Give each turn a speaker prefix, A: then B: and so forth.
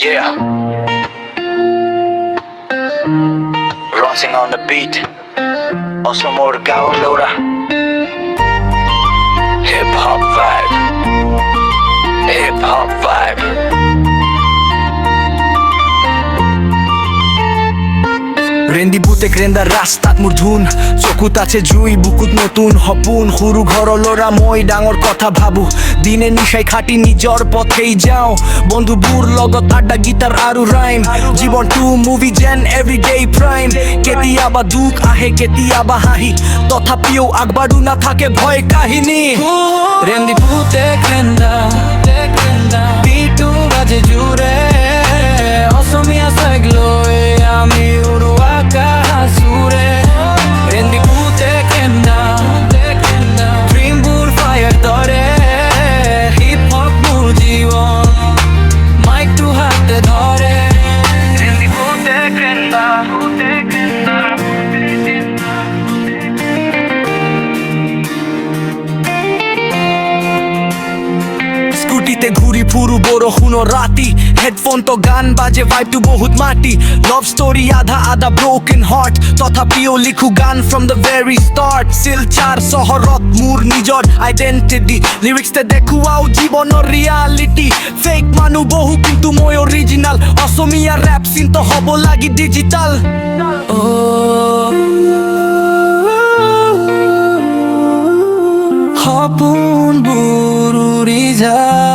A: Yeah. Ronsing on the beat. Also more Lora. HipHop vibe. HipHop vibe.
B: Rendi Putek Renda rastat মোৰ ধুন চকুত আছে জুই বুকুত নতুন সপোন সৰু ঘৰৰ ল'ৰা মই ডাঙৰ কথা ভাবো দিনে নিশাই খাটি নিজৰ পথেই যাওঁ বন্ধুবোৰ লগত আড্ডা গীটাৰ আৰু ৰাইম জীৱনটো মুভি যেন এভৰিডে প্ৰাইম কেতিয়াবা দুখ আহে কেতিয়াবা হাঁহি তথাপিও আগবাঢ়ো নাথাকে ভয় কাহিনী
C: Rendi Putek Renda Bitu baje jure Assamese sagloe ami uruaka hasure Rendi Putek Renda Dream bur fire dore Hip hop mur jibon Mic tu hatte dhore Rendi Putek Renda
B: স্কুটিতে ঘুরি ফুরু বৰষুণ ৰাতি হেডফোন তো গান বাজে ভাইবটো বহুত মাটি লাভ ষ্টৰী আধা আধা ব্ৰোকেন হাৰ্ট তথাপিও লিখো গান from the very start Silchar চহৰত মোৰ নিজৰ আইডেণ্টিটি লিৰিক্সতে দেখুৱাও জীৱনৰ ৰিয়ালিটি ফেক মানুহ বহু কিন্তু মই অৰিজিনেল অসমীয়া ৰেপ চিন তো হ'ব লাগি ডিজিটেল
C: সপোনবোৰ উৰি যায়